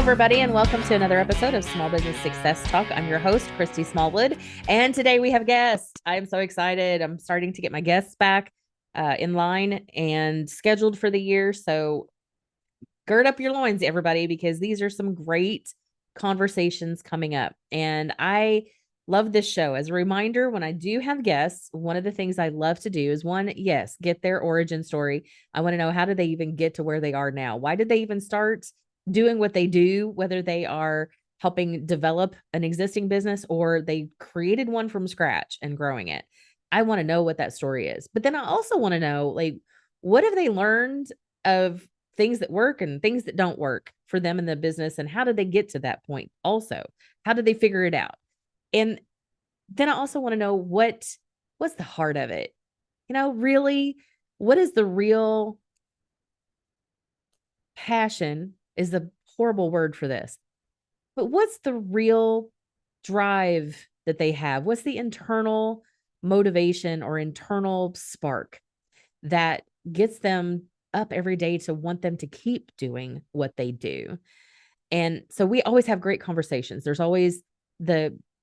everybody, and welcome to another episode of Small Business Success Talk. I'm your host, Christy Smallwood, and today we have a guest. I'm so excited. I'm starting to get my guests back in line and scheduled for the year. So gird up your loins, everybody, because these are some great conversations coming up. And I love this show. As a reminder, when I do have guests, one of the things I love to do is yes, get their origin story. I want to know, how did they even get to where they are now? Why did they even start doing what they do, whether they are helping develop an existing business or they created one from scratch and growing it? I want to know what that story is. But then I also want to know, like, what have they learned of things that work and things that don't work for them in the business? And how did they get to that point? Also, how did they figure it out? And then I also want to know what's the heart of it? Really, what is the real passion is a horrible word for this, but what's the real drive that they have? What's the internal motivation or internal spark that gets them up every day to want them to keep doing what they do? And so we always have great conversations. There's always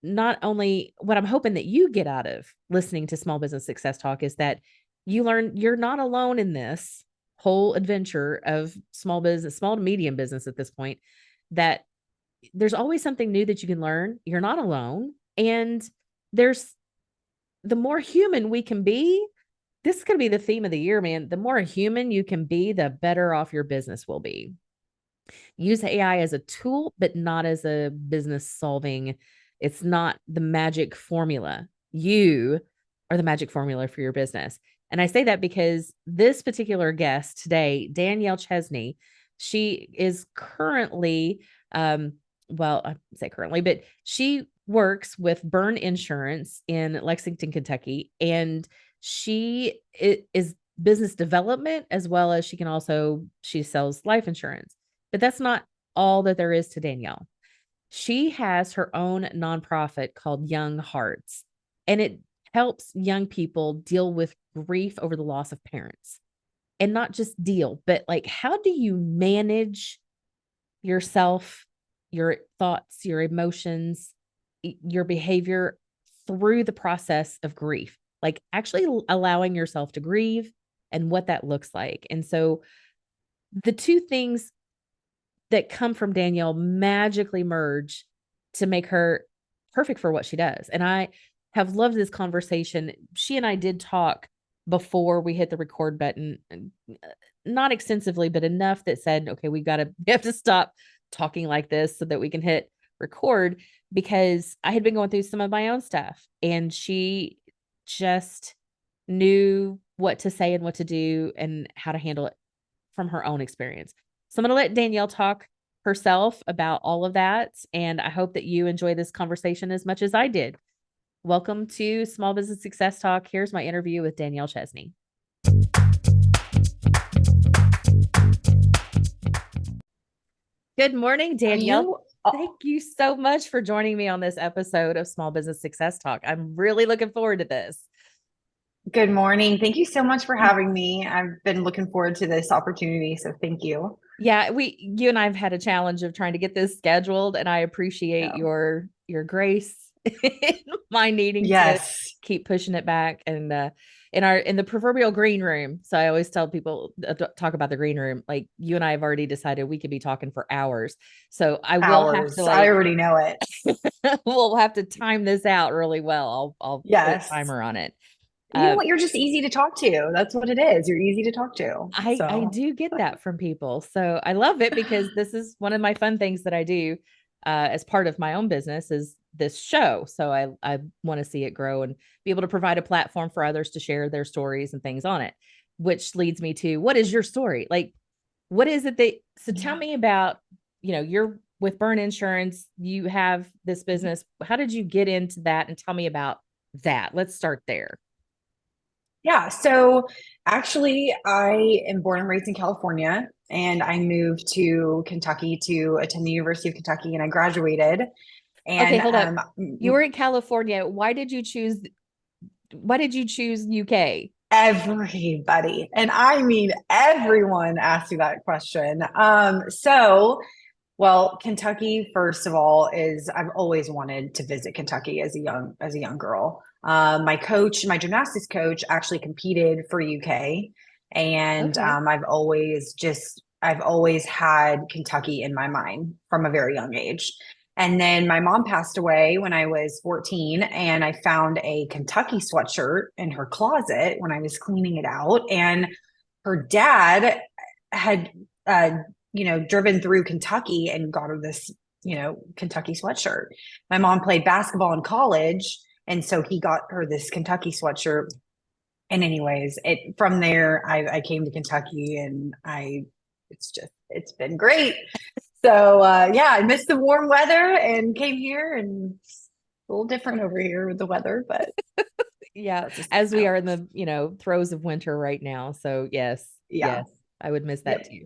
not only what I'm hoping that you get out of listening to Small Business Success Talk is that you learn you're not alone in this whole adventure of small to medium business at this point, that there's always something new that you can learn. You're not alone. And the more human we can be, this is going to be the theme of the year, man. The more human you can be, the better off your business will be. Use AI as a tool, but not as a business solving. It's not the magic formula. You are the magic formula for your business. And I say that because this particular guest today, Danielle Chesney, she is currently, I say currently, but she works with Burn Insurance in Lexington, Kentucky, and she is business development, as well as she sells life insurance. But that's not all that there is to Danielle. She has her own nonprofit called Young Hearts, and it helps young people deal with grief over the loss of parents. And not just deal, but like, how do you manage yourself, your thoughts, your emotions, your behavior through the process of grief? Like, actually allowing yourself to grieve and what that looks like. And so the two things that come from Danielle magically merge to make her perfect for what she does. And I have loved this conversation. She and I did talk before we hit the record button, not extensively, but enough that said, okay, we have to stop talking like this so that we can hit record, because I had been going through some of my own stuff, and she just knew what to say and what to do and how to handle it from her own experience. So I'm going to let Danielle talk herself about all of that. And I hope that you enjoy this conversation as much as I did. Welcome to Small Business Success Talk. Here's my interview with Danielle Chesney. Good morning, Danielle. Thank you so much for joining me on this episode of Small Business Success Talk. I'm really looking forward to this. Good morning. Thank you so much for having me. I've been looking forward to this opportunity, so thank you. Yeah, you and I have had a challenge of trying to get this scheduled, and I appreciate your grace in my needing to keep pushing it back. And in the proverbial green room. So I always tell people, talk about the green room. Like, you and I have already decided we could be talking for hours. So I already know it. We'll have to time this out really well. I'll put a timer on it. You know what? You're just easy to talk to. That's what it is. You're easy to talk to. I do get that from people. So I love it, because this is one of my fun things that I do as part of my own business, is this show. So I want to see it grow and be able to provide a platform for others to share their stories and things on it, which leads me to, what is your story? Like, what is it tell me about, you're with Burn Insurance, you have this business. How did you get into that? And tell me about that. Let's start there. Yeah. So actually, I am born and raised in California, and I moved to Kentucky to attend the University of Kentucky, and I graduated. And okay, hold up. You were in California. Why did you choose UK? Everybody, and I mean everyone, asked you that question. So Well, Kentucky, first of all, is I've always wanted to visit Kentucky as a young girl. My coach, my gymnastics coach, actually competed for UK, and Okay. I've always had Kentucky in my mind from a very young age. And then my mom passed away when I was 14, and I found a Kentucky sweatshirt in her closet when I was cleaning it out, and her dad had uh, driven through Kentucky and got her this, Kentucky sweatshirt. My mom played basketball in college, and so he got her this Kentucky sweatshirt. And anyways, it from there I came to Kentucky, and it's been great. So yeah, I missed the warm weather and came here, and it's a little different over here with the weather, but Yeah. that's just As we are in the, throes of winter right now. So yes, yeah. yes, I would miss that Yep. too.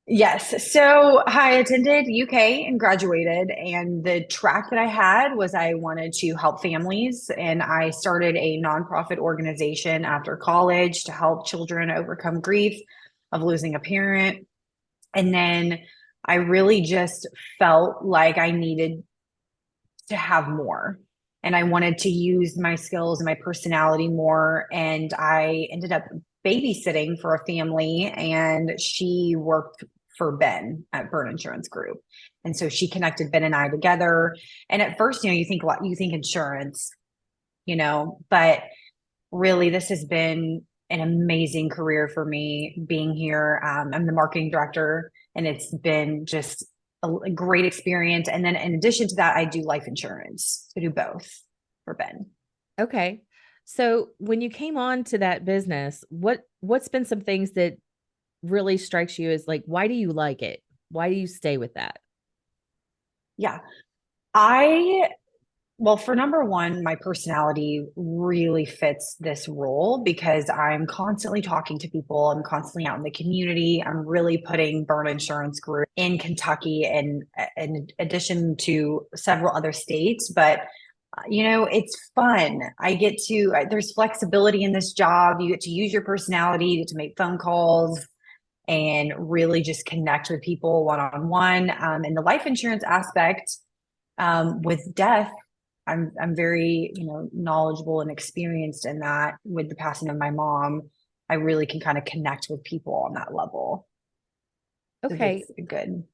Yes. So I attended UK and graduated. And the track that I had was I wanted to help families. And I started a nonprofit organization after college to help children overcome grief of losing a parent. And then I really just felt like I needed to have more. And I wanted to use my skills and my personality more. And I ended up babysitting for a family, and she worked for Ben at Burn Insurance Group. And so she connected Ben and I together. And at first, you think insurance, but really this has been an amazing career for me being here. I'm the marketing director, and it's been just a great experience. And then in addition to that, I do life insurance. So I do both for Ben. Okay. So when you came on to that business, what's been some things that really strikes you as like, why do you like it? Why do you stay with that? Yeah. I Well, for number one, my personality really fits this role because I'm constantly talking to people. I'm constantly out in the community. I'm really putting Burn Insurance Group in Kentucky and in addition to several other states. But, it's fun. There's flexibility in this job. You get to use your personality, you get to make phone calls and really just connect with people one on one. And the life insurance aspect with death, I'm very, knowledgeable and experienced in that. With the passing of my mom, I really can kind of connect with people on that level. So Okay. that's good.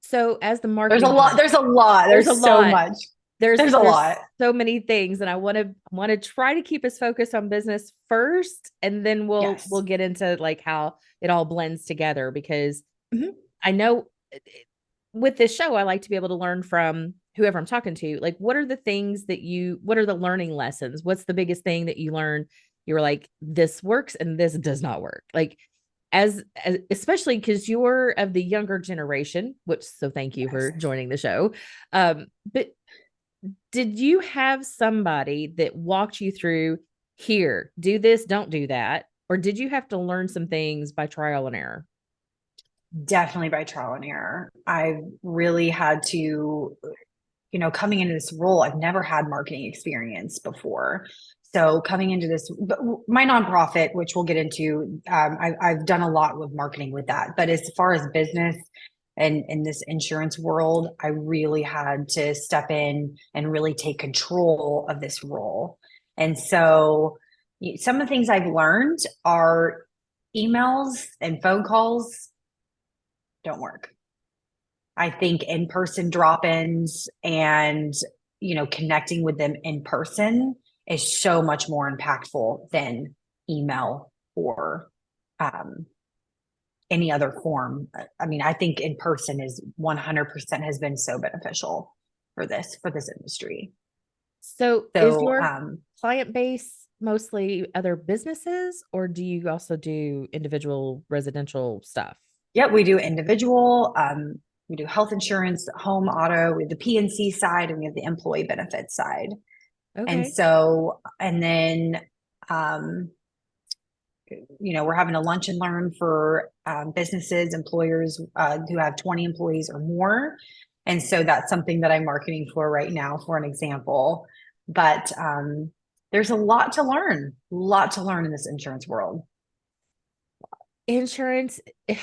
So as the There's a marketing lot. director, There's a lot. there's a There's so lot. much. There's There's a there's lot. so many things, and I want to try to keep us focused on business first, and then we'll Yes. get into like how it all blends together because Mhm. I know with this show, I like to be able to learn from whoever I'm talking to. Like, what are the learning lessons? What's the biggest thing that you learned? You were like, this works and this does not work. Like, as especially because you're of the younger generation, which so thank you Yes. for joining the show. But did you have somebody that walked you through here, do this, don't do that? Or did you have to learn some things by trial and error? Definitely by trial and error. I really had to, coming into this role, I've never had marketing experience before. So coming into this, my nonprofit, which we'll get into, I've done a lot with marketing with that. But as far as business and in this insurance world, I really had to step in and really take control of this role. And so some of the things I've learned are emails and phone calls don't work. I think in-person drop-ins and, connecting with them in person is so much more impactful than email or um, any other form. I mean, I think in person is 100% has been so beneficial for this industry. So is So, your client base mostly other businesses, or do you also do individual residential stuff? yeah, we do individual, we do health insurance, home auto, we have the PNC side, and we have the employee benefits side. And Okay. so, and then, um, we're having a lunch and learn for businesses, employers who have 20 employees or more. And so that's something that I'm marketing for right now, for an example. But there's a lot to learn in this insurance world. Insurance. Yeah.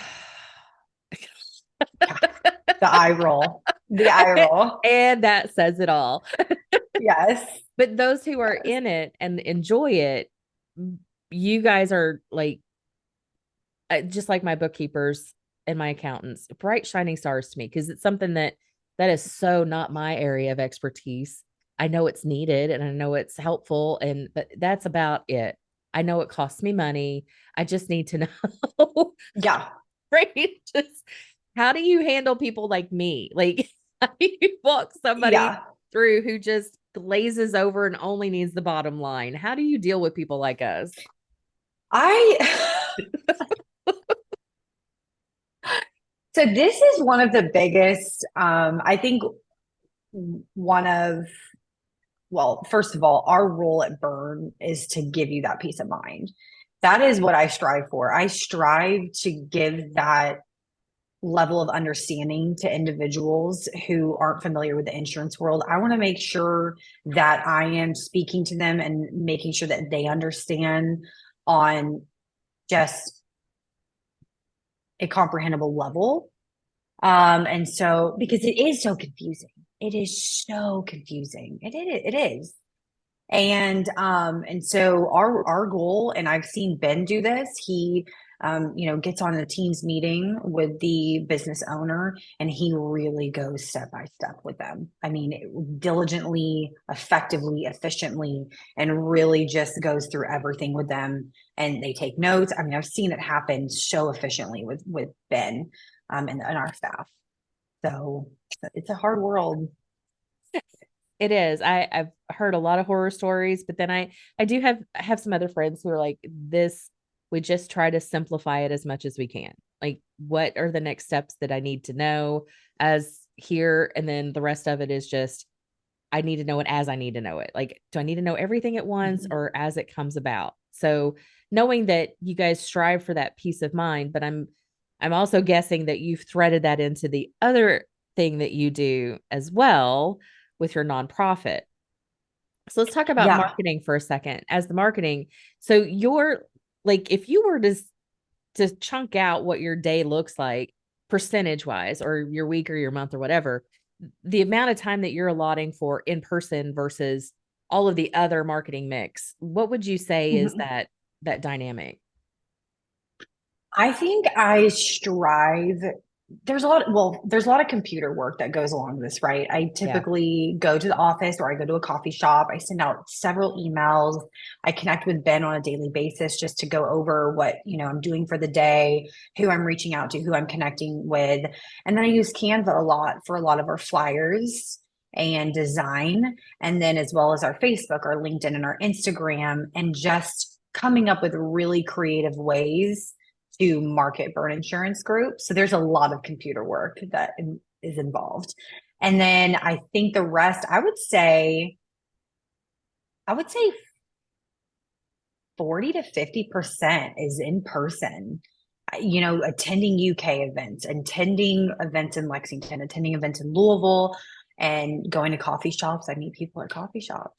The eye roll. The eye roll. And that says it all. Yes. But those who are Yes. in it and enjoy it, you guys are like, just like my bookkeepers and my accountants, bright shining stars to me, because it's something that is so not my area of expertise. I know it's needed and I know it's helpful, and but that's about it. I know it costs me money. I just need to know. Yeah. Right? Just how do you handle people like me? Like, how do you walk somebody Yeah. through who just glazes over and only needs the bottom line? How do you deal with people like us? I so this is one of the biggest I think one of well, first of all, our role at Burn is to give you that peace of mind. That is what I strive for. I strive to give that level of understanding to individuals who aren't familiar with the insurance world. I want to make sure that I am speaking to them and making sure that they understand on just a comprehensible level. And so, because it is so confusing, it is so confusing. It is. And so our goal, and I've seen Ben do this, he gets on a team's meeting with the business owner and he really goes step by step with them. I mean, diligently, effectively, efficiently, and really just goes through everything with them. And they take notes. I mean, I've seen it happen so efficiently with Ben and our staff. So it's a hard world. It is. I've heard a lot of horror stories, but then I do have some other friends who are like this. We just try to simplify it as much as we can. Like, what are the next steps that I need to know as here, and then the rest of it is just I need to know it as I need to know it. Like, do I need to know everything at once Mhm. or as it comes about? So knowing that you guys strive for that peace of mind, but I'm also guessing that you've threaded that into the other thing that you do as well with your nonprofit. So let's talk about Yeah. marketing for a second. As the marketing, so you're like, if you were to chunk out what your day looks like percentage wise, or your week or your month or whatever, the amount of time that you're allotting for in person versus all of the other marketing mix, what would you say is that dynamic? I think I strive. There's a lot of computer work that goes along with this, right? I Yeah. typically go to the office or I go to a coffee shop. I send out several emails. I connect with Ben on a daily basis just to go over what, I'm doing for the day, who I'm reaching out to, who I'm connecting with. And then I use Canva a lot for a lot of our flyers and design. And then as well as our Facebook, our LinkedIn, and our Instagram, and just coming up with really creative ways to market Burn Insurance Group. So there's a lot of computer work that is involved. And then I think the rest, I would say 40 to 50% is in person. Attending UK events, attending events in Lexington, attending events in Louisville, and going to coffee shops. I meet people at coffee shops.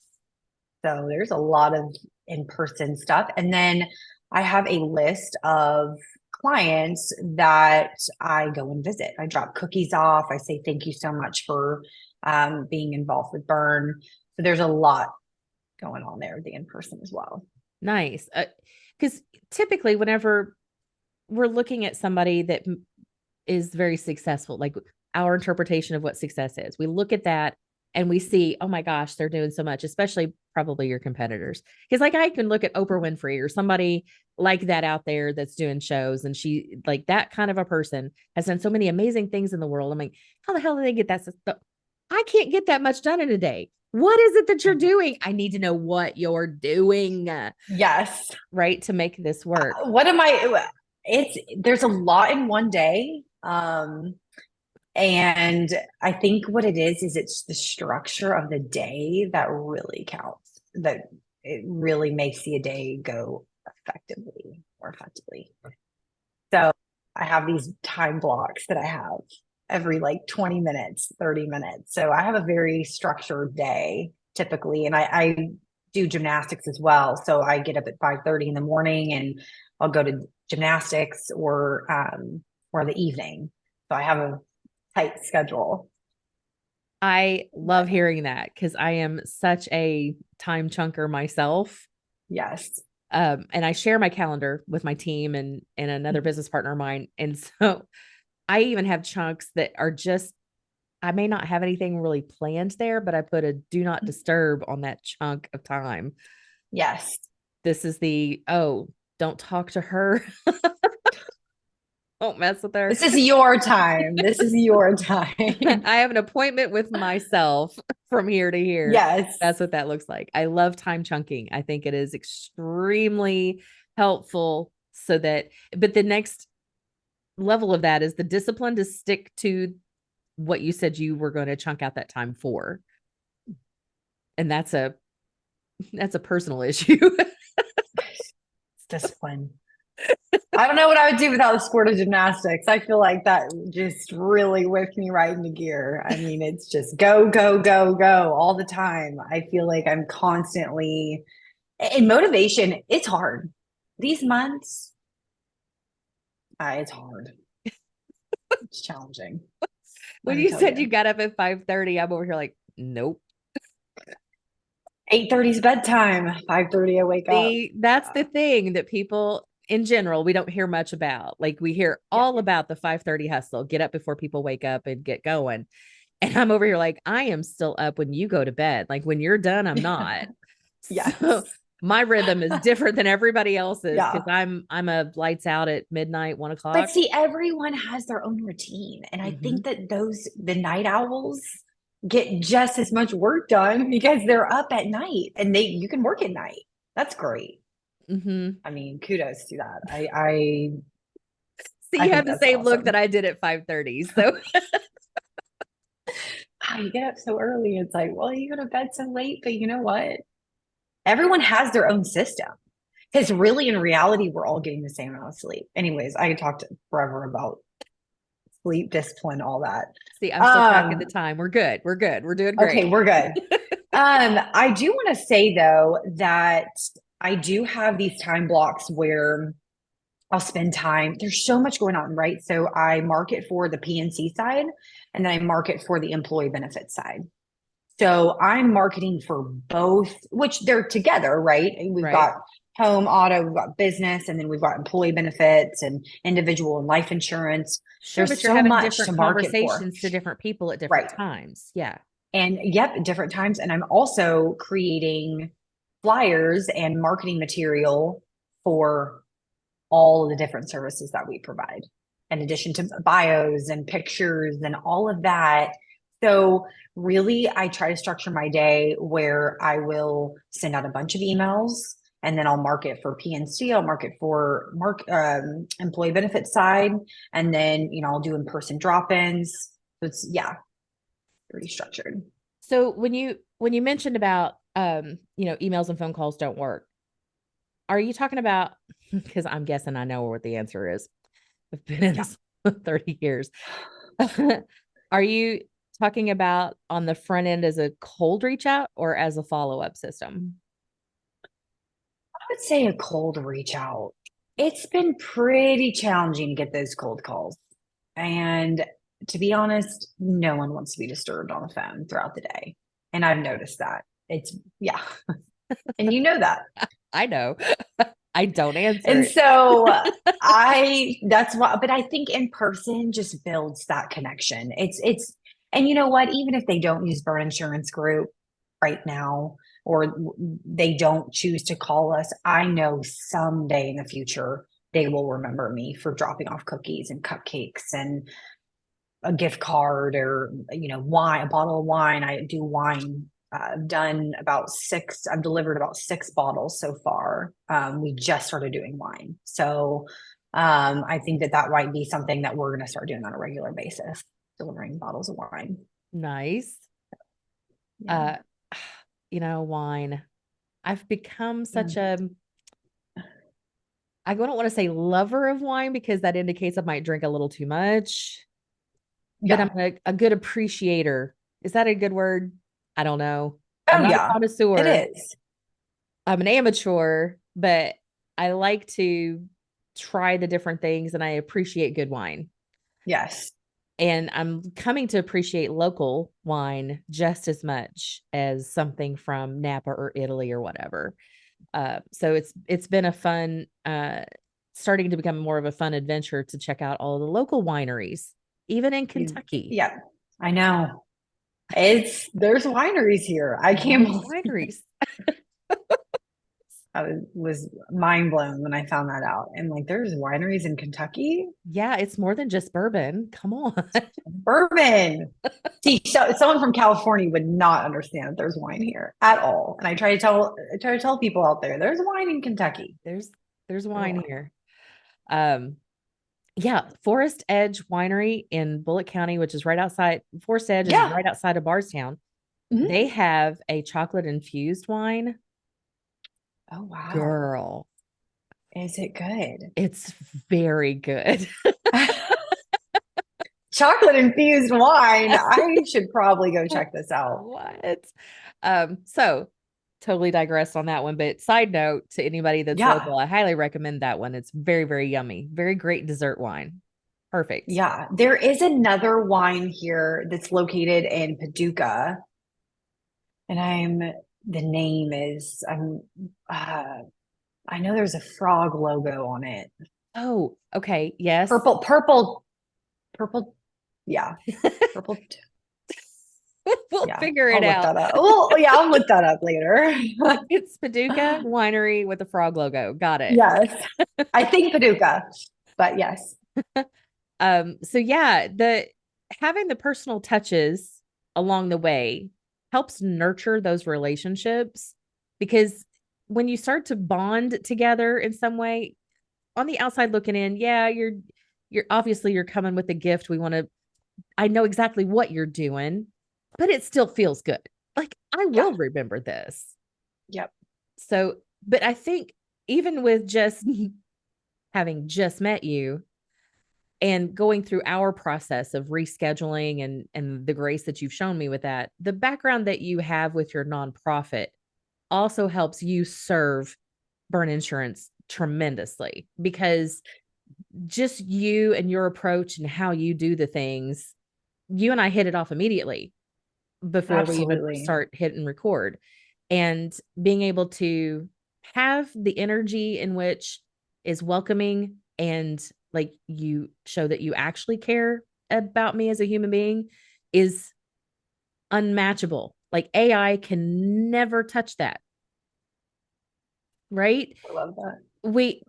So there's a lot of in-person stuff. And then I have a list of clients that I go and visit. I drop cookies off. I say thank you so much for being involved with Burn. So there's a lot going on there, the in-person as well. Nice. Because typically, whenever we're looking at somebody that is very successful, like our interpretation of what success is, we look at that and we see, oh my gosh, they're doing so much, especially probably your competitors. Because like I can look at Oprah Winfrey or somebody like that out there that's doing shows, and she, like, that kind of a person has done so many amazing things in the world. I'm like, how the hell do they get that stuff? I can't get that much done in a day. What is it that you're doing? I need to know what you're doing, Yes. right, to make this work. What am I? There's a lot in one day. And I think what it is it's the structure of the day that really counts, that it really makes the day go more effectively. So I have these time blocks that I have every like 20 minutes, 30 minutes. So I have a very structured day typically. And I do gymnastics as well. So I get up at 5:30 in the morning and I'll go to gymnastics or the evening. So I have tight schedule. I love But hearing that because I am such a time chunker myself. yes. And I share my calendar with my team and another business partner of mine. And so I even have chunks that are just, I may not have anything really planned there, but I put a do not disturb on that chunk of time. Yes. This is the, oh, don't talk to her. Don't mess with her. This is your time. This is your time. I have an appointment with myself from here to here. Yes. That's what that looks like. I love time chunking. I think it is extremely helpful so that, but the next level of that is the discipline to stick to what you said you were going to chunk out that time for. And that's a personal issue. It's discipline. I don't know what I would do without the sport of gymnastics. I feel like that just really whipped me right into gear. I mean, it's just go, go, go, go all the time. I feel like I'm constantly, and motivation, it's hard. These months, it's hard. It's challenging. When Let me you tell said you. you got up at 5:30, I'm over here like, nope. 8:30 is bedtime. 5:30 I wake up. That's the thing that people in general, we don't hear much about. Like we hear Yeah. all about the 5:30 hustle, get up before people wake up and get going. And I'm over here like, I am still up when you go to bed. Like when you're done, I'm not. So Yes. my rhythm is different than everybody else's because Yeah. I'm a lights out at midnight, 1 o'clock. But see, everyone has their own routine. And I Mm-hmm. think that the night owls get just as much work done because they're up at night and you can work at night. That's great. Mm-hmm. I mean, kudos to that. I So I you think have the that's same look that awesome. I did at 5:30. So You get up so early. It's like, well, you go to bed so late, but you know what? Everyone has their own system. Because really, in reality, we're all getting the same amount of sleep. Anyways, I could talk to forever about sleep, discipline, all that. see, I'm still tracking the Um, time. We're good. We're good. We're doing okay, great. we're good. I do want to say though that I do have these time blocks where I'll spend time. There's so much going on, right? So I market for the PNC side and then I market for the employee benefits side. So I'm marketing for both, which they're together, right? And we've Right. got home, auto, we've got business, and then we've got employee benefits and individual and life insurance. Sure, There's but you're so having much different to market for. conversations to different people at different Right. times. Yeah. And yep, at different times. And I'm also creating flyers and marketing material for all of the different services that we provide, in addition to bios and pictures and all of that. So, really, I try to structure my day where I will send out a bunch of emails and then I'll market for PNC, I'll market for employee benefit side, and then, I'll do in-person drop-ins. So it's, yeah, pretty structured. So when you mentioned about emails and phone calls don't work, are you talking about because I'm guessing I know what the answer is. I've been in Yeah. this 30 years. Are you talking about on the front end as a cold reach out or as a follow-up system? I would say a cold reach out. It's been pretty challenging to get those cold calls. And to be honest, no one wants to be disturbed on the phone throughout the day. And I've noticed that. It's, yeah. And you know that. I know. I don't answer And it. so that's why, but I think in person just builds that connection. And you know what? Even if they don't use Burn Insurance Group right now, or they don't choose to call us, I know someday in the future, they will remember me for dropping off cookies and cupcakes and a gift card or, wine, a bottle of wine. I do wine. I've delivered about 6 bottles so far. We just started doing wine. So I think that might be something that we're going to start doing on a regular basis, delivering bottles of wine. Nice. Yeah. Wine. I've become Yeah. such a I don't want to say lover of wine because that indicates I might drink a little too much, but I'm Yeah. a good appreciator. Is that a good word? I don't know. I'm Oh, not a yeah, it connoisseur. is. I'm an amateur, but I like to try the different things and I appreciate good wine. Yes. And I'm coming to appreciate local wine just as much as something from Napa or Italy or whatever. So it's been a fun starting to become more of a fun adventure to check out all the local wineries, even in Kentucky. Yeah, I know. There's wineries here. I can't There's believe wineries. was mind blown when I found that out. And like, there's wineries in Kentucky. Yeah, it's more than just bourbon. Come on. Bourbon. See, so someone from California would not understand that there's wine here at all. And I try to tell people out there, there's wine in Kentucky. There's wine here. Um, yeah, Forest Edge Winery in Bullitt County, which is right outside. Forest Edge is Yeah. right outside of Bardstown. Mhm. They have a chocolate infused wine. Oh, wow. Girl, Is it good? it's very good. Chocolate infused wine. I should probably go check this out. What? So totally digressed on that one. But side note to anybody that's Yeah. local, I highly recommend that one. It's very, very yummy. Very great dessert wine. Perfect. Yeah. There is another wine here that's located in Paducah. And the name is, I know there's a frog logo on it. Oh, okay. Yes. Purple. Yeah. Purple. We'll Yeah. figure it I'll look out. that up. Well, yeah, I'll look that up later. It's Paducah Winery with the frog logo. Got it. Yes. I think Paducah, but yes. So yeah, the having the personal touches along the way helps nurture those relationships, because when you start to bond together in some way, on the outside looking in, yeah, you're obviously you're coming with a gift. I know exactly what you're doing, but it still feels good. Like I Yeah. will remember this. Yep. So, but I think even with just having just met you and going through our process of rescheduling and the grace that you've shown me with that, the background that you have with your nonprofit also helps you serve burn insurance tremendously, because just you and your approach and how you do the things, you and I hit it off immediately before we even Absolutely. start hit and record. And being able to have the energy in which is welcoming, and like you show that you actually care about me as a human being, is unmatchable. Like AI can never touch that, right? I love that. We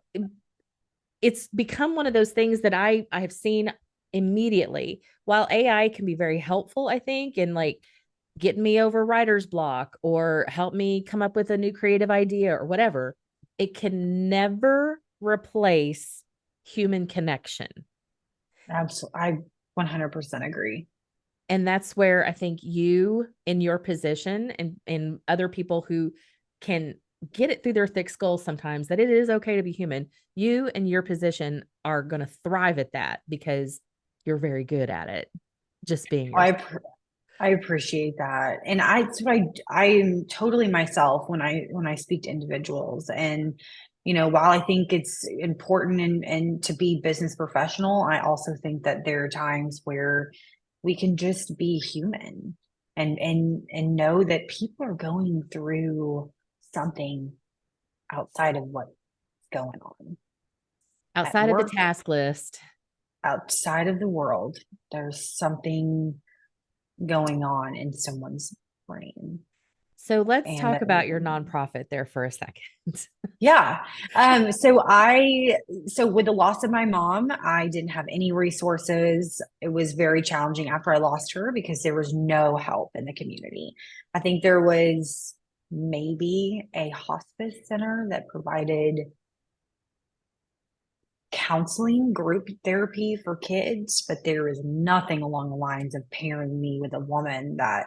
It's become one of those things that I have seen immediately. While AI can be very helpful, I think, in like getting me over writer's block or help me come up with a new creative idea or whatever, it can never replace human connection. Absolutely. I 100% agree. And that's where I think you in your position and other people who can get it through their thick skulls sometimes that it is okay to be human, you and your position are going to thrive at that because you're very good at it, just being yourself. I appreciate that. And it's what I'm totally myself when I speak to individuals. And, you know, while I think it's important and to be business professional, I also think that there are times where we can just be human and know that people are going through something outside of what's going on at Outside of the work, task list. outside of the world. There's something going on in someone's brain. So let's And talk about your nonprofit there for a second. yeah. So with the loss of my mom, I didn't have any resources. It was very challenging after I lost her because there was no help in the community. I think there was maybe a hospice center that provided counseling, group therapy for kids, but there is nothing along the lines of pairing me with a woman that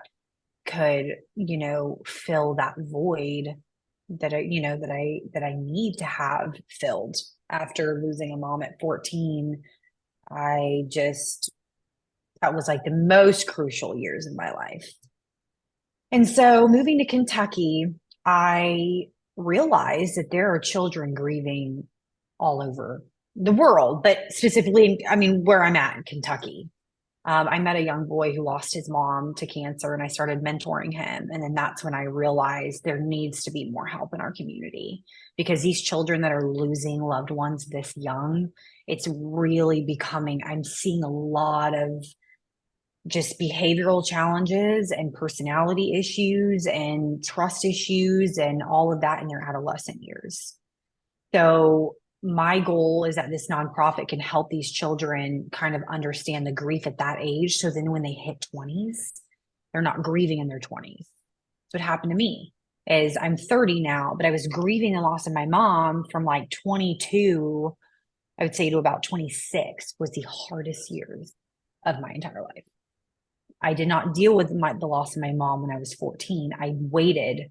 could, you know, fill that void that I need to have filled after losing a mom at 14. I just That was like the most crucial years in my life. And so moving to Kentucky, I realized that there are children grieving all over the world, but specifically, I mean, where I'm at in Kentucky. I met a young boy who lost his mom to cancer, and I started mentoring him. And then that's when I realized there needs to be more help in our community, because these children that are losing loved ones this young, it's really becoming, I'm seeing a lot of just behavioral challenges and personality issues and trust issues and all of that in their adolescent years. So my goal is that this nonprofit can help these children kind of understand the grief at that age. So then when they hit 20s, they're not grieving in their 20s. That's what happened to me. Is I'm 30 now, but I was grieving the loss of my mom from like 22, I would say, to about 26 was the hardest years of my entire life. I did not deal with the loss of my mom when I was 14. I waited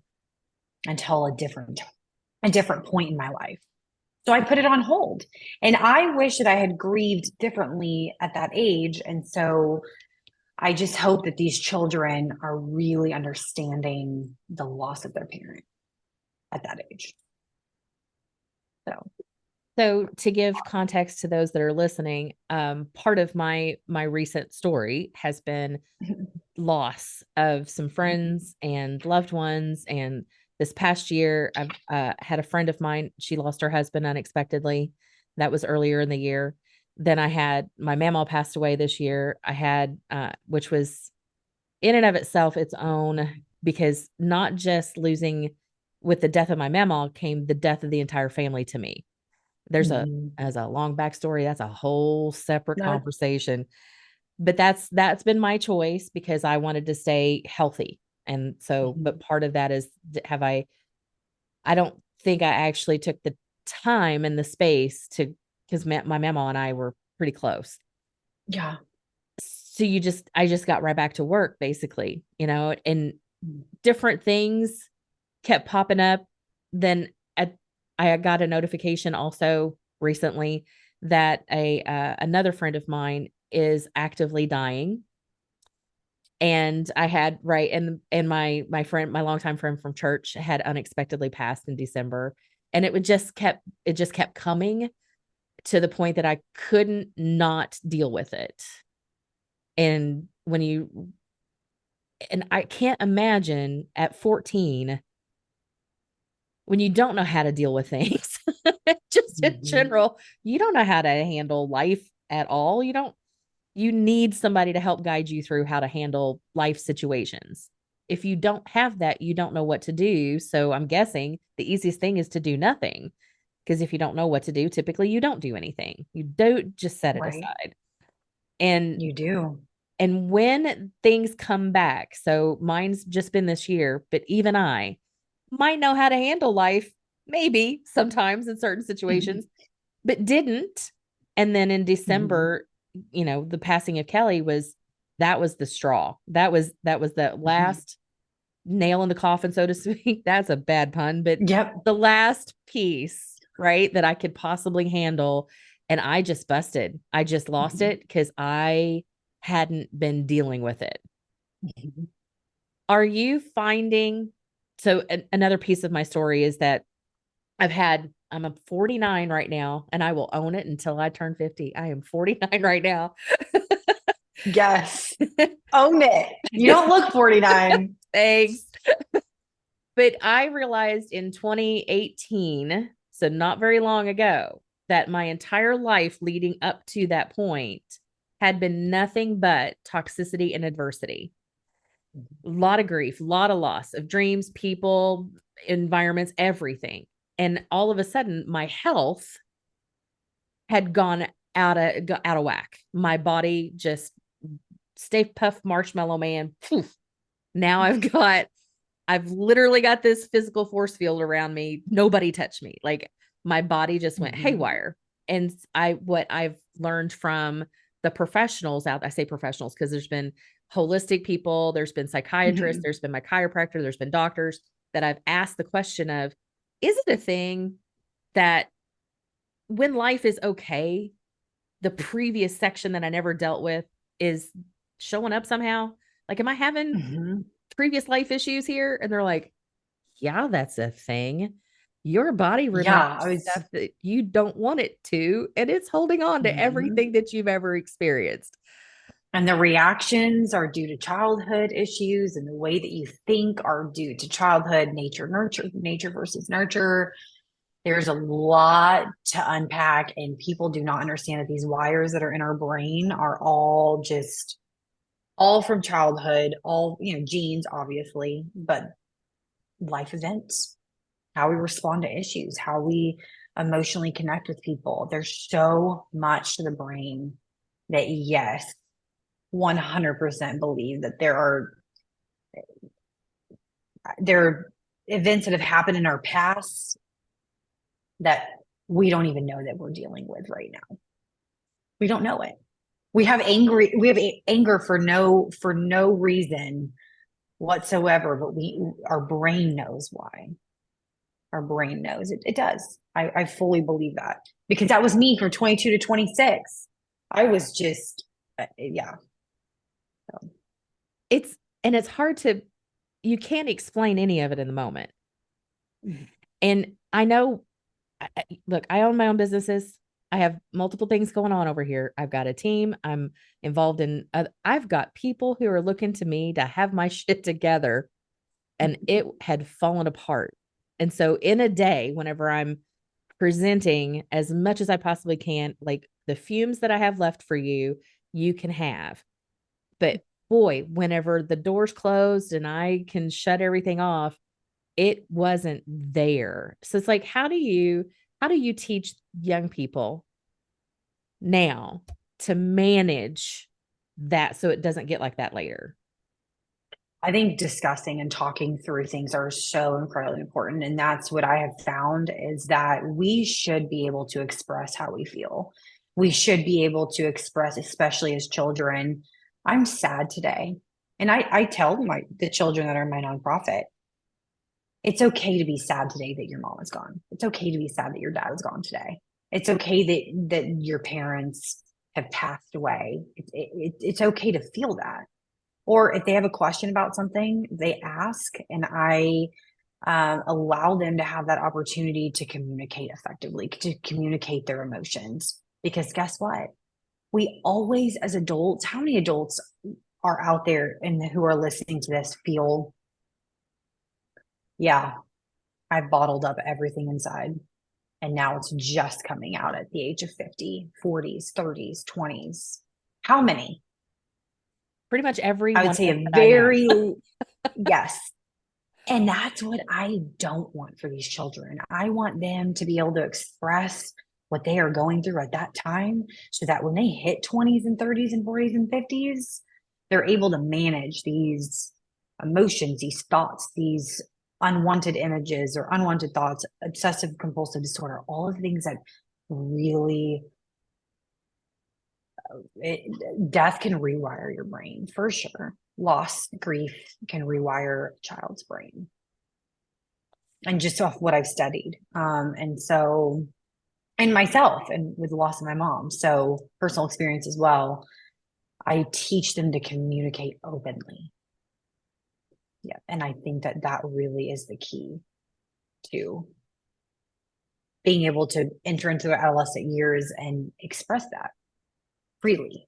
until a different point in my life. So I put it on hold. And I wish that I had grieved differently at that age. And so I just hope that these children are really understanding the loss of their parent at that age. So, So to give context to those that are listening, part of my recent story has been loss of some friends and loved ones. And this past year, I've had a friend of mine, she lost her husband unexpectedly. That was earlier in the year. Then I had my mamaw passed away this year. I had, which was in and of itself its own, because not just losing with the death of my mamaw came the death of the entire family to me. There's a, mhm. as a long backstory, that's a whole separate No. conversation. But that's been my choice because I wanted to stay healthy. And so, but Mhm. part of that is, have I don't think I actually took the time and the space to, because my mama and I were pretty close. Yeah. So I just got right back to work basically, and different things kept popping up. Then I got a notification also recently that another friend of mine is actively dying. And I had, right, and my friend, my longtime friend from church, had unexpectedly passed in December. And it just kept coming to the point that I couldn't not deal with it. And and I can't imagine at 14, when you don't know how to deal with things, just in Mhm. general, you don't know how to handle life at all. You need somebody to help guide you through how to handle life situations. If you don't have that, you don't know what to do. So I'm guessing the easiest thing is to do nothing. Because if you don't know what to do, typically you don't do anything. You don't, just set it Right. aside. And You do. and when things come back, so mine's just been this year, but even I might know how to handle life, maybe sometimes in certain situations, Mhm. but didn't. And then in Mhm. December, the passing of Kelly that was the straw. That was the Mhm. last nail in the coffin, so to speak. That's a bad pun, but Yep. the last piece, right, that I could possibly handle. And I just busted. I just lost Mhm. it because I hadn't been dealing with it. Mhm. Are you finding, so another piece of my story is that I'm a 49 right now, and I will own it until I turn 50. I am 49 right now. Yes. Own it. You don't look 49. Thanks. But I realized in 2018, so not very long ago, that my entire life leading up to that point had been nothing but toxicity and adversity. A lot of grief, a lot of loss of dreams, people, environments, everything. And all of a sudden, my health had gone out of whack. My body just Stay Puff Marshmallow Man. Poof. Now I've literally got this physical force field around me. Nobody touched me. Like my body just went Mhm. haywire. And what I've learned from the professionals out, I say professionals because there's been holistic people, there's been psychiatrists, Mhm. there's been my chiropractor, there's been doctors that I've asked the question of, is it a thing that when life is okay, the previous section that I never dealt with is showing up somehow? Like, am I having Mhm. previous life issues here? And they're like, yeah, that's a thing. Your body Yeah, remembers I was. stuff that you don't want it to, and it's holding on to Mhm. everything that you've ever experienced. And the reactions are due to childhood issues, and the way that you think are due to childhood, nature versus nurture. There's a lot to unpack, and people do not understand that these wires that are in our brain are all from childhood, all, genes, obviously, but life events, how we respond to issues, how we emotionally connect with people. There's so much to the brain that, yes, 100% believe that there are events that have happened in our past that we don't even know that we're dealing with right now. We don't know it. We have anger for no reason whatsoever, but our brain knows why. Our brain knows it does. I fully believe that, because that was me from 22 to 26. I was just, yeah. So. It's hard you can't explain any of it in the moment. Mm-hmm. And I know, look, I own my own businesses. I have multiple things going on over here. I've got a team. I'm involved in, I've got people who are looking to me to have my shit together, and it had fallen apart. And so in a day, whenever I'm presenting as much as I possibly can, like the fumes that I have left for you, you can have. But boy, whenever the doors closed and I can shut everything off, it wasn't there. So it's like, how do you teach young people now to manage that so it doesn't get like that later? I think discussing and talking through things are so incredibly important. And that's what I have found, is that we should be able to express how we feel. We should be able to express, especially as children, I'm sad today. And I tell the children that are in my nonprofit, it's okay to be sad today that your mom is gone. It's okay to be sad that your dad is gone today. It's okay that your parents have passed away. It's okay to feel that. Or if they have a question about something, they ask, and I allow them to have that opportunity to communicate effectively, to communicate their emotions. Because guess what? We always, as adults, how many adults are out there and who are listening to this feel, yeah, I've bottled up everything inside, and now it's just coming out at the age of 50, 40s, 30s, 20s. How many? Pretty much every I one would of say them a that I know. very, yes. And that's what I don't want for these children. I want them to be able to express what they are going through at that time, so that when they hit 20s and 30s and 40s and 50s, they're able to manage these emotions, these thoughts, these unwanted images or unwanted thoughts, obsessive compulsive disorder, all of the things that really, death can rewire your brain for sure. Loss, grief can rewire a child's brain. And just off what I've studied. And so, and myself, and with the loss of my mom, so personal experience as well, I teach them to communicate openly. Yeah. And I think that really is the key to being able to enter into their adolescent years and express that freely.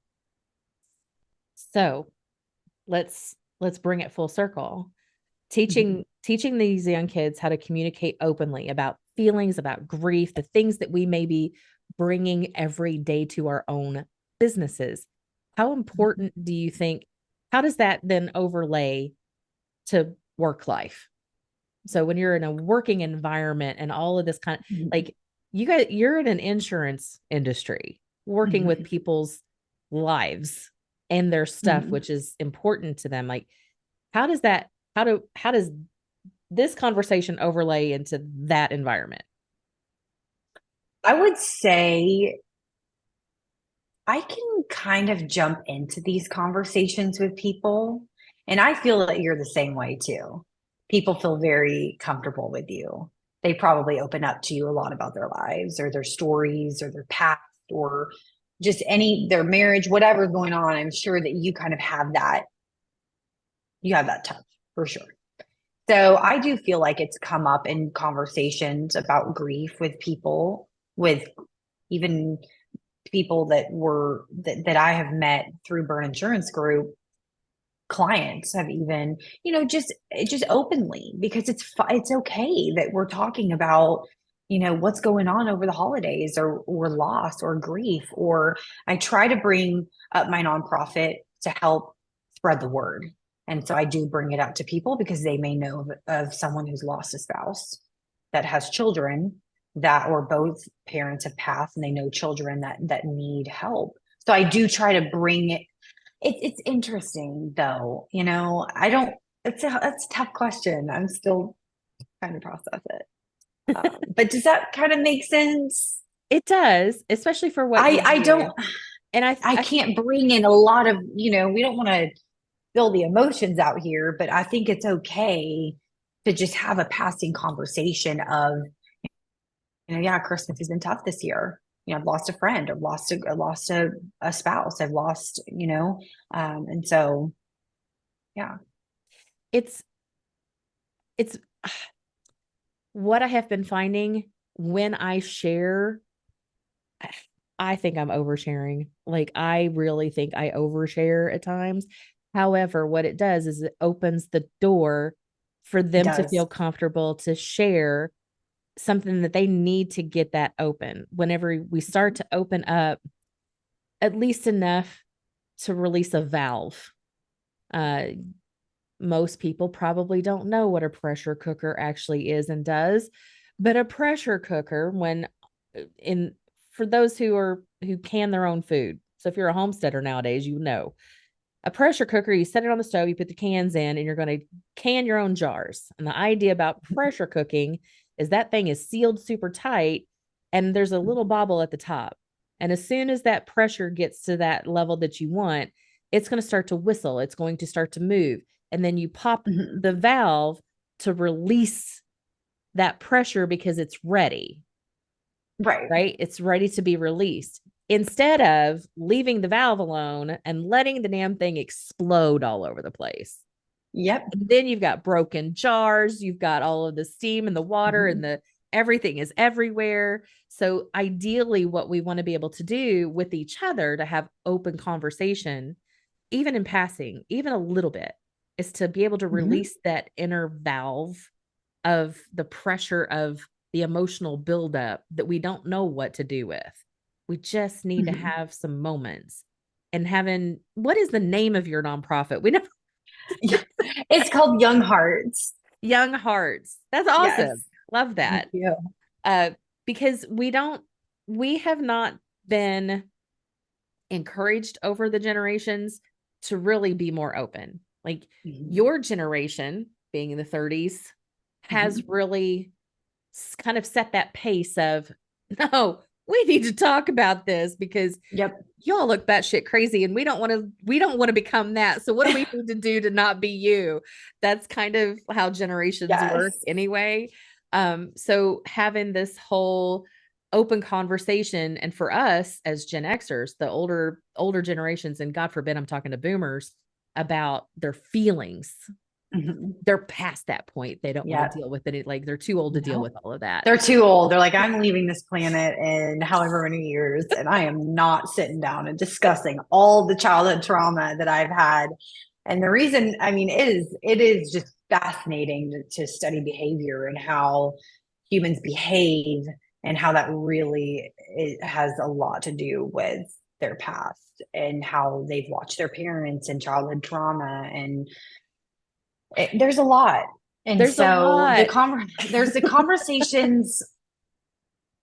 So let's bring it full circle. Mm-hmm. Teaching these young kids how to communicate openly about feelings, about grief, the things that we may be bringing every day to our own businesses. How important do you think, how does that then overlay to work life? So when you're in a working environment and all of this kind of, Mm-hmm. like, you're in an insurance industry working with Mm-hmm. people's lives and their stuff, Mm-hmm. which is important to them. Like, how does that, how does this conversation overlay into that environment? I would say I can kind of jump into these conversations with people, and I feel that you're the same way too. People feel very comfortable with you. They probably open up to you a lot about their lives or their stories or their past or just their marriage, whatever's going on. I'm sure that you kind of have that touch for sure. So I do feel like it's come up in conversations about grief with people, with even people that I have met through Burn Insurance Group, clients have even, just openly, because it's okay that we're talking about, what's going on over the holidays, or loss or grief. Or I try to bring up my nonprofit to help spread the word. And so I do bring it up to people because they may know of someone who's lost a spouse, that has children, that, or both parents have passed, and they know children that need help. So I do try to bring it. It's interesting though, I don't, it's a tough question. I'm still trying to process it. But does that kind of make sense? It does, especially for what you I do. don't, And I can't bring in a lot of, we don't want to feel the emotions out here, but I think it's okay to just have a passing conversation of, yeah, Christmas has been tough this year. I've lost a friend, I've lost a spouse, I've lost, and so, yeah. it's it's what I have been finding when I share. I think I'm oversharing. Like, I really think I overshare at times. However, what it does is it opens the door for It them to does. feel comfortable to share something that they need to get that open. Whenever we start to open up at least enough to release a valve. Uh, Most people probably don't know what a pressure cooker actually is and does, but a pressure cooker, when in for those who can their own food. So if you're a homesteader nowadays, you know. A pressure cooker, you set it on the stove, you put the cans in, and you're going to can your own jars. And the idea about pressure cooking is that thing is sealed super tight, and there's a little bobble at the top. And as soon as that pressure gets to that level that you want, it's going to start to whistle, it's going to start to move. And then you pop Mhm. the valve to release that pressure because it's ready, Right. right? It's ready to be released, instead of leaving the valve alone and letting the damn thing explode all over the place. Yep. And then you've got broken jars, you've got all of the steam and the water, and Mhm. the everything is everywhere. So ideally, what we want to be able to do with each other to have open conversation, even in passing, even a little bit, is to be able to Mhm. release that inner valve of the pressure of the emotional buildup that we don't know what to do with. We just need to Mhm. have some moments. And having, what is the name of your nonprofit? We never. Yeah. It's called Young Hearts. Young Hearts. That's Yes. awesome. Love Thank that. you. Uh, because we have not been encouraged over the generations to really be more open. Like, Mhm. your generation, being in the 30s, has Mhm. really kind of set that pace of, no, we need to talk about this because Yep. y'all look batshit crazy, and we don't want to become that. So what do we need to do to not be you? That's kind of how generations work Yes. anyway. So having this whole open conversation, and for us as Gen Xers, the older generations, and God forbid I'm talking to boomers about their feelings, Mhm. they're past that point. They don't want to Yep. deal with it. Like, they're too old to deal with No. all of that. They're too old. They're like, I'm leaving this planet in however many years, and I am not sitting down and discussing all the childhood trauma that I've had. And the reason, I mean, it is just fascinating to study behavior and how humans behave, and how that really it has a lot to do with their past and how they've watched their parents and childhood trauma. And there's a lot. And There's a so lot. there's the conversations,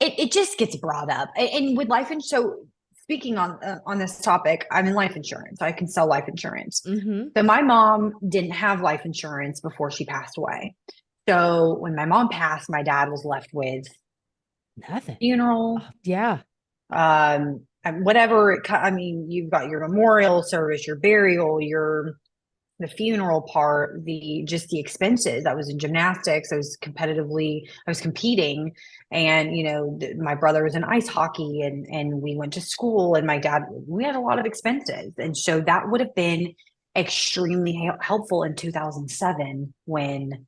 it just gets brought up. And with life insurance, so speaking on this topic, I'm in life insurance, so I can sell life insurance. Mm-hmm. So my mom didn't have life insurance before she passed away. So when my mom passed, my dad was left with Nothing. funeral, Oh, yeah. and whatever I mean, you've got your memorial service, your burial, your the funeral part, the expenses. I was in gymnastics. I was competing, and my brother was in ice hockey, and we went to school, and my dad, we had a lot of expenses, and so that would have been extremely helpful in 2007 when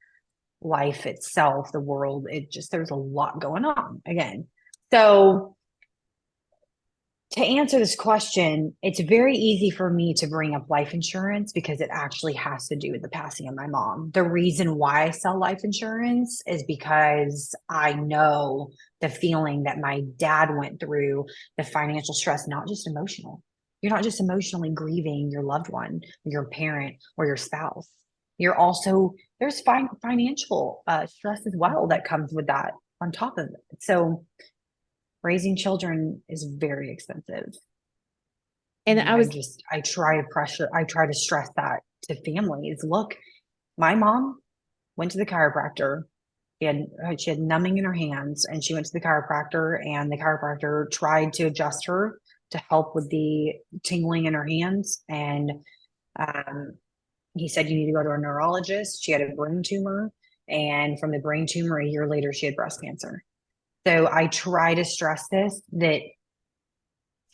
life itself, the world, it just there's a lot going on again. So To answer this question, it's very easy for me to bring up life insurance because it actually has to do with the passing of my mom. The reason why I sell life insurance is because I know the feeling that my dad went through, the financial stress, not just emotional. You're not just emotionally grieving your loved one, your parent, or your spouse. You're also, there's financial stress as well that comes with that on top of it. So, raising children is very expensive. And And I was, I try to stress that to families. Look, my mom went to the chiropractor. She had numbing in her hands, and she went to the chiropractor, and the chiropractor tried to adjust her to help with the tingling in her hands. And um, he said, you need to go to a neurologist. She had a brain tumor. And from the brain tumor, a year later, she had breast cancer. So I try to stress this that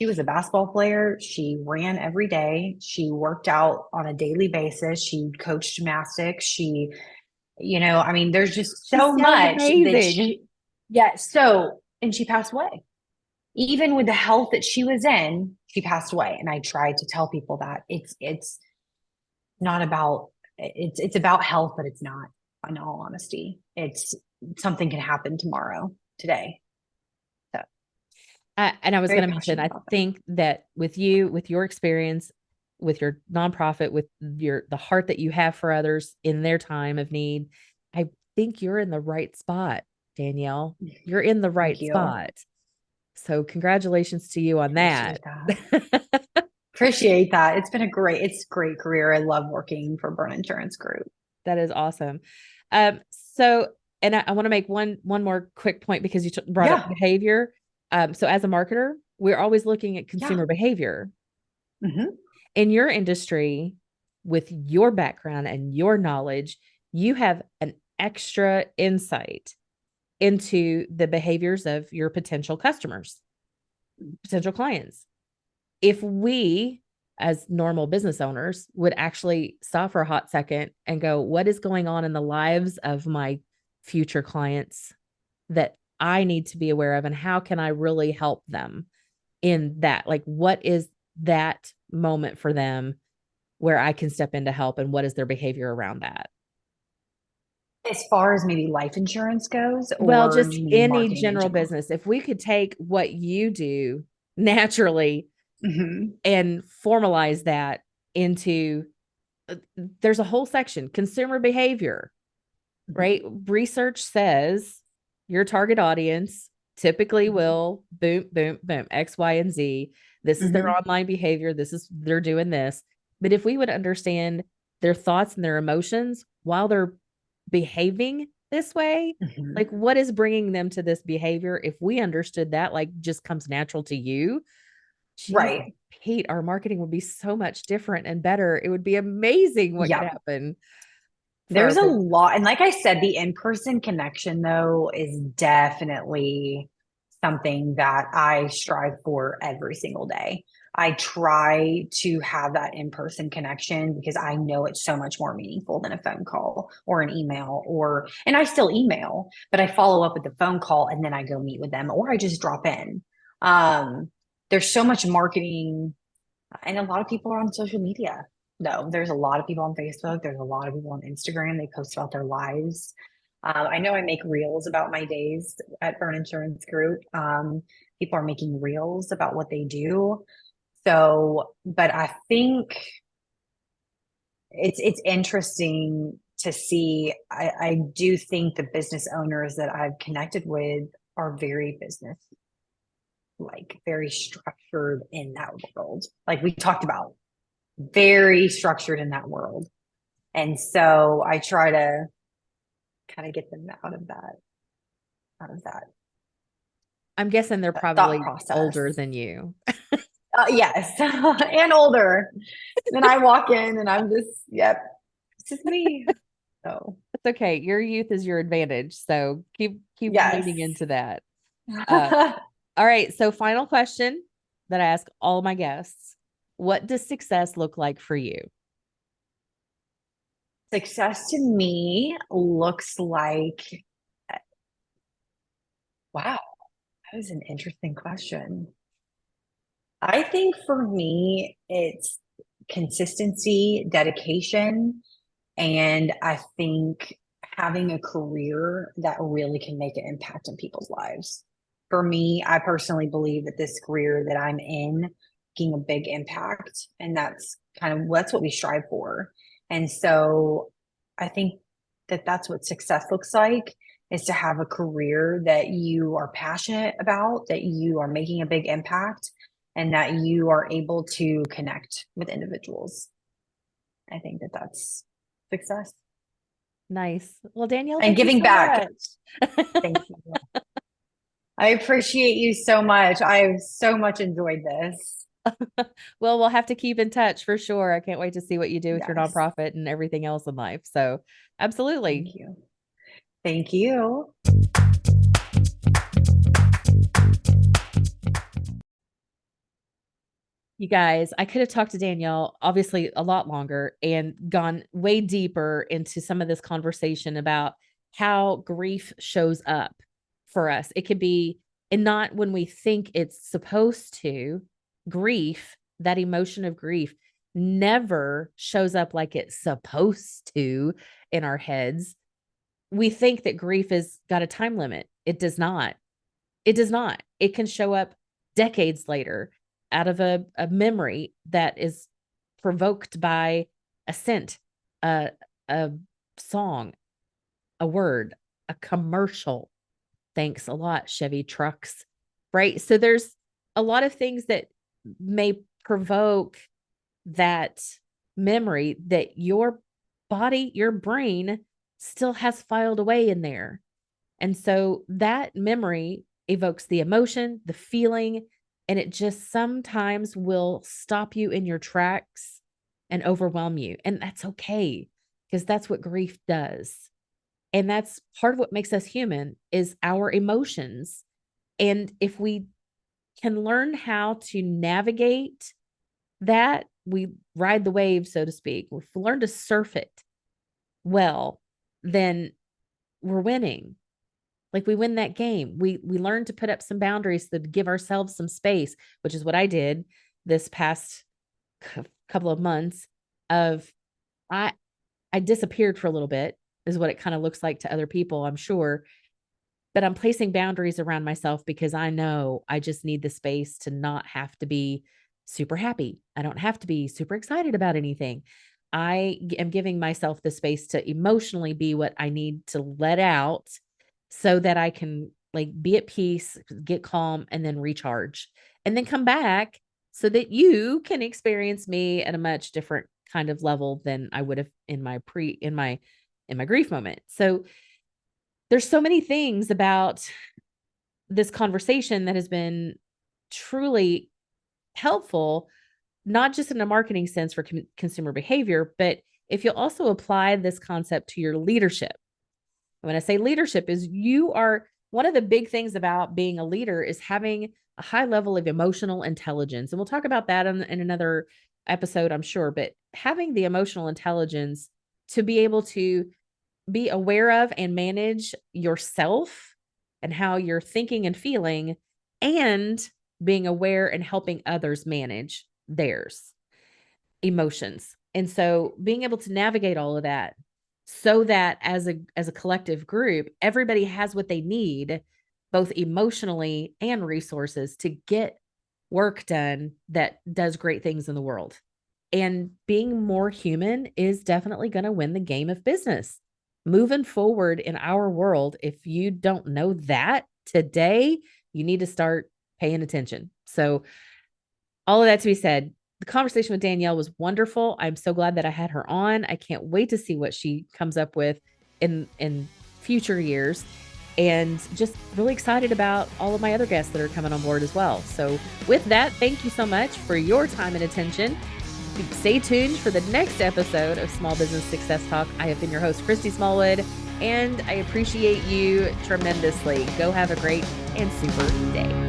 she was a basketball player. She ran every day. She worked out on a daily basis. She coached gymnastics. I mean, there's just she so sounds much that amazing. yeah. So, and she passed away. Even with the health that she was in, she passed away. And I try to tell people that it's not about, it's about health, but it's not, in all honesty. It's something can happen tomorrow, today. So, And I was very going to mention, passionate I about that. think that with you, with your experience, with your nonprofit, with the heart that you have for others in their time of need, I think you're in the right spot, Danielle. You're in the Thank right you. spot. So congratulations to you on that. Appreciate that. Appreciate that. It's a great career. I love working for Burn Insurance Group. That is awesome. So, and I want to make one more quick point because you brought up Yeah. behavior. So as a marketer, we're always looking at Yeah. consumer behavior. Hmm. In your industry, with your background and your knowledge, you have an extra insight into the behaviors of your potential customers, potential clients. If we, as normal business owners, would actually stop for a hot second and go, what is going on in the lives of my future clients that I need to be aware of? And how can I really help them in that? Like, what is that moment for them where I can step in to help? And what is their behavior around that? As far as maybe life insurance goes, Well, or just you mean any marketing in general general? business. If we could take what you do naturally Hmm. and formalize that into there's a whole section consumer behavior, right? Research says your target audience typically will boom, boom, boom, X, Y, and Z. This is their Hmm. online behavior. This is they're doing this. But if we would understand their thoughts and their emotions while they're behaving this way, Hmm. like what is bringing them to this behavior? If we understood that, like just comes natural to you, geez, Right. Pete, our marketing would be so much different and better. It would be amazing what could Yep. happen for our There's a business. lot. And like I said, the in-person connection, though, is definitely something that I strive for every single day. I try to have that in-person connection because I know it's so much more meaningful than a phone call or an email and I still email, but I follow up with the phone call and then I go meet with them or I just drop in. Um, there's so much marketing and a lot of people are on social media, though. There's a lot of people on Facebook. There's a lot of people on Instagram. They post about their lives. I know I make reels about my days at Burn Insurance Group. People are making reels about what they do. So, but I think it's interesting to see. I do think the business owners that I've connected with are very business like very structured in that world. Like we talked about, very structured in that world. And so I try to kind of get them out of I'm guessing they're that thought probably process. older than you. Yes, and older. Then I walk in and I'm just, yep, this is me. So It's okay. Your youth is your advantage. So keep yes. leaning into that. Uh, all right. So final question that I ask all my guests. What does success look like for you? Success to me looks like, wow, that was an interesting question. I think for me, it's consistency, dedication, and I think having a career that really can make an impact in people's lives. For me, I personally believe that this career that I'm in, making a big impact, and that's what we strive for. And so I think that that's what success looks like is to have a career that you are passionate about, that you are making a big impact, and that you are able to connect with individuals. I think that that's success. Nice. Well, Danielle, And thank you giving so back. much. Thank you. I appreciate you so much. I've so much enjoyed this. Well, we'll have to keep in touch for sure. I can't wait to see what you do with your Yes. nonprofit and everything else in life. So, absolutely. Thank you. Thank you. You guys, I could have talked to Danielle obviously a lot longer and gone way deeper into some of this conversation about how grief shows up for us. It could be, and not when we think it's supposed to. Grief, that emotion of grief, never shows up like it's supposed to in our heads. We think that grief has got a time limit. It does not. It does not. It can show up decades later out of a memory that is provoked by a scent, a song, a word, a commercial. Thanks a lot, Chevy trucks. Right. So there's a lot of things that may provoke that memory that your body, your brain still has filed away in there. And so that memory evokes the emotion, the feeling, and it just sometimes will stop you in your tracks and overwhelm you. And that's okay because that's what grief does. And that's part of what makes us human is our emotions. And if we can learn how to navigate that, we ride the wave, so to speak. If we learn to surf it well, then we're winning. Like we win that game. We learn to put up some boundaries to give ourselves some space, which is what I did this past couple of months of I I disappeared for a little bit is what it kind of looks like to other people, I'm sure. But I'm placing boundaries around myself because I know I just need the space to not have to be super happy. I don't have to be super excited about anything. Am giving myself the space to emotionally be what I need to let out so that I can like be at peace, get calm, and then recharge and then come back so that you can experience me at a much different kind of level than I would have in my grief moment. So there's so many things about this conversation that has been truly helpful, not just in a marketing sense for consumer behavior, but if you'll also apply this concept to your leadership. And when I say leadership is you are one of the big things about being a leader is having a high level of emotional intelligence. And we'll talk about that in another episode, I'm sure, but having the emotional intelligence to be able to be aware of and manage yourself and how you're thinking and feeling, and being aware and helping others manage theirs emotions. And so being able to navigate all of that so that as a collective group, everybody has what they need, both emotionally and resources to get work done that does great things in the world. And being more human is definitely going to win the game of business. Moving forward in our world, if you don't know that today, you need to start paying attention. So, all of that to be said, the conversation with Danielle was wonderful. I'm so glad that I had her on. I can't wait to see what she comes up with in future years, and just really excited about all of my other guests that are coming on board as well. So with that, thank you so much for your time and attention. Stay tuned for the next episode of Small Business Success Talk. I have been your host, Christy Smallwood, and I appreciate you tremendously. Go have a great and super day.